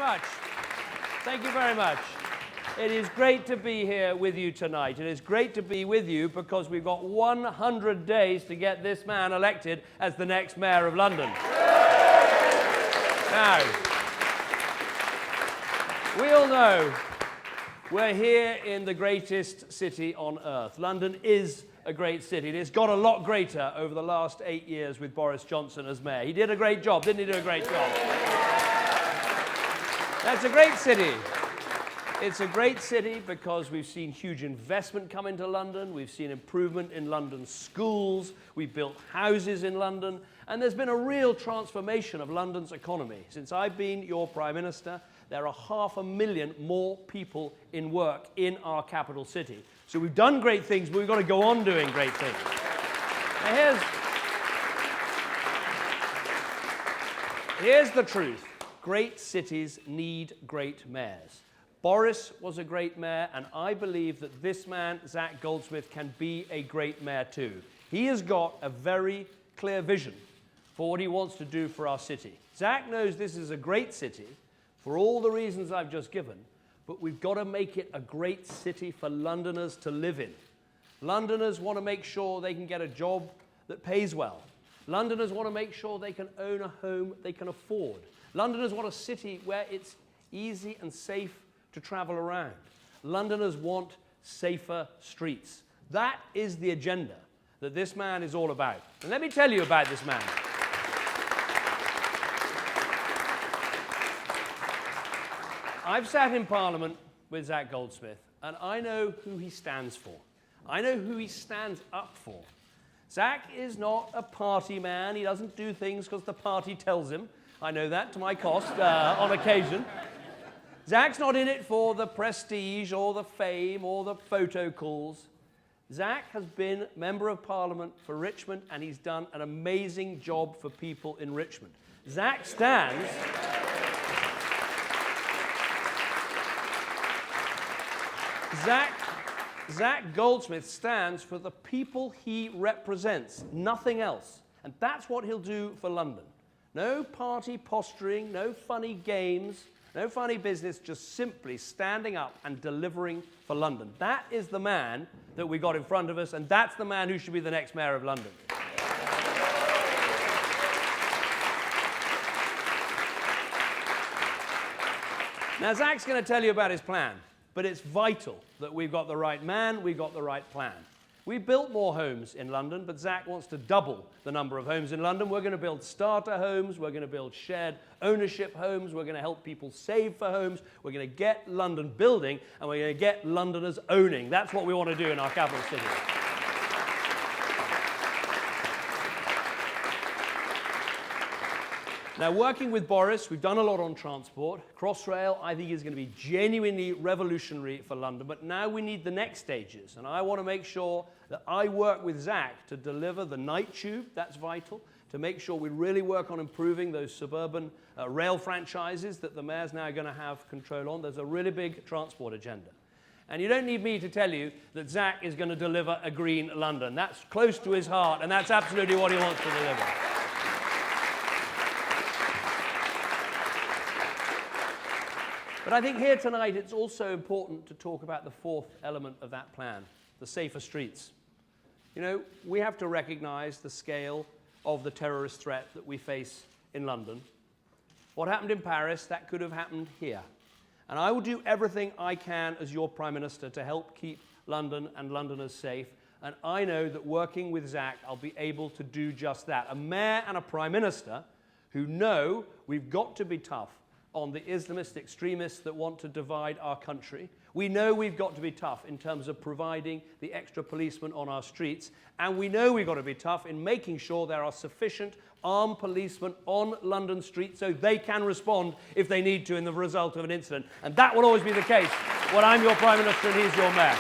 much. Thank you very much. It is great to be here with you tonight. It is great to be with you because we've got 100 days to get this man elected as the next mayor of London. Now, we all know we're here in the greatest city on earth. London is a great city. It's got a lot greater over the last 8 years with Boris Johnson as mayor. He did a great job, didn't he do a great job? That's a great city. It's a great city because we've seen huge investment come into London. We've seen improvement in London's schools. We've built houses in London. And there's been a real transformation of London's economy. Since I've been your Prime Minister, there are 500,000 more people in work in our capital city. So we've done great things, but we've got to go on doing great things. Now here's the truth. Great cities need great mayors. Boris was a great mayor, and I believe that this man, Zac Goldsmith, can be a great mayor too. He has got a very clear vision for what he wants to do for our city. Zac knows this is a great city for all the reasons I've just given, but we've got to make it a great city for Londoners to live in. Londoners want to make sure they can get a job that pays well. Londoners want to make sure they can own a home they can afford. Londoners want a city where it's easy and safe to travel around. Londoners want safer streets. That is the agenda that this man is all about. And let me tell you about this man. I've sat in Parliament with Zac Goldsmith, and I know who he stands for. I know who he stands up for. Zac is not a party man. He doesn't do things because the party tells him. I know that to my cost on occasion. Zac's not in it for the prestige or the fame or the photo calls. Zac has been Member of Parliament for Richmond, and he's done an amazing job for people in Richmond. Zac Goldsmith stands for the people he represents, nothing else. And that's what he'll do for London. No party posturing, no funny games, no funny business, just simply standing up and delivering for London. That is the man that we got in front of us, and that's the man who should be the next mayor of London. Now, Zac's going to tell you about his plan, but it's vital that we've got the right man, we've got the right plan. We built more homes in London, but Zac wants to double the number of homes in London. We're going to build starter homes. We're going to build shared ownership homes. We're going to help people save for homes. We're going to get London building, and we're going to get Londoners owning. That's what we want to do in our capital city. Now, working with Boris, we've done a lot on transport. Crossrail, I think, is going to be genuinely revolutionary for London, but now we need the next stages, and I want to make sure that I work with Zac to deliver the night tube. That's vital, to make sure we really work on improving those suburban rail franchises that the mayor's now going to have control on. There's a really big transport agenda. And you don't need me to tell you that Zac is going to deliver a green London. That's close to his heart, and that's absolutely what he wants to deliver. But I think here tonight it's also important to talk about the fourth element of that plan, the safer streets. You know, we have to recognize the scale of the terrorist threat that we face in London. What happened in Paris, that could have happened here. And I will do everything I can as your Prime Minister to help keep London and Londoners safe. And I know that working with Zac, I'll be able to do just that. A mayor and a Prime Minister who know we've got to be tough on the Islamist extremists that want to divide our country. We know we've got to be tough in terms of providing the extra policemen on our streets, and we know we've got to be tough in making sure there are sufficient armed policemen on London streets so they can respond if they need to in the result of an incident. And that will always be the case when I'm your Prime Minister and he's your mayor.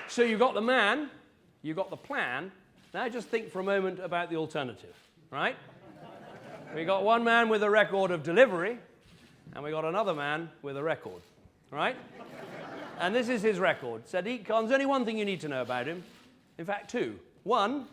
So you've got the man, you've got the plan. Now just think for a moment about the alternative, right? We got one man with a record of delivery, and we got another man with a record, right? And this is his record. Sadiq Khan's only one thing you need to know about him. In fact, two. One,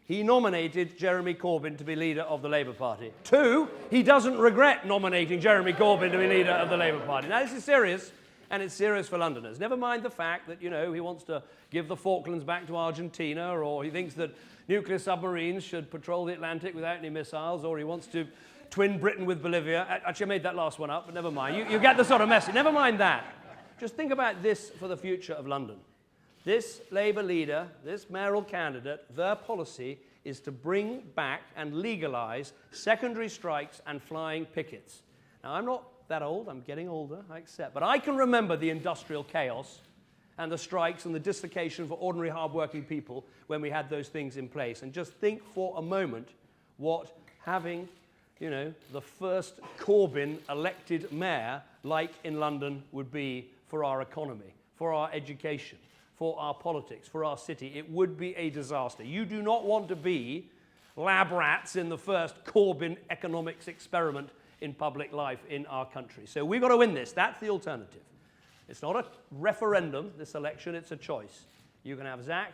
he nominated Jeremy Corbyn to be leader of the Labour Party. 2, he doesn't regret nominating Jeremy Corbyn to be leader of the Labour Party. Now, this is serious, and it's serious for Londoners. Never mind the fact that, you know, he wants to give the Falklands back to Argentina, or he thinks that nuclear submarines should patrol the Atlantic without any missiles, or he wants to twin Britain with Bolivia. Actually, I made that last one up, but never mind. You get the sort of message. Never mind that. Just think about this for the future of London. This Labour leader, this mayoral candidate, their policy is to bring back and legalise secondary strikes and flying pickets. Now, I'm not that old. I'm getting older, I accept. But I can remember the industrial chaos and the strikes and the dislocation for ordinary hard-working people when we had those things in place. And just think for a moment what having, you know, the first Corbyn elected mayor like in London would be for our economy, for our education, for our politics, for our city. It would be a disaster. You do not want to be lab rats in the first Corbyn economics experiment in public life in our country. So we've got to win this. That's the alternative. It's not a referendum, this election, it's a choice. You can have Zac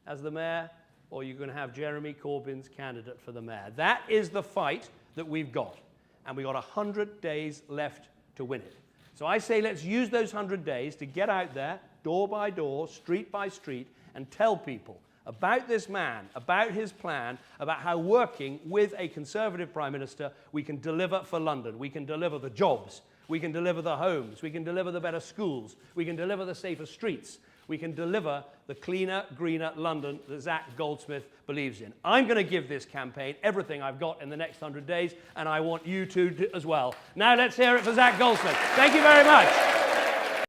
as the mayor, or you can have Jeremy Corbyn's candidate for the mayor. That is the fight that we've got. And we've got 100 days left to win it. So I say let's use those 100 days to get out there, door by door, street by street, and tell people about this man, about his plan, about how working with a Conservative Prime Minister, we can deliver for London. We can deliver the jobs. We can deliver the homes. We can deliver the better schools. We can deliver the safer streets. We can deliver the cleaner, greener London that Zac Goldsmith believes in. I'm going to give this campaign everything I've got in the next 100 days, and I want you to as well. Now let's hear it for Zac Goldsmith. Thank you very much.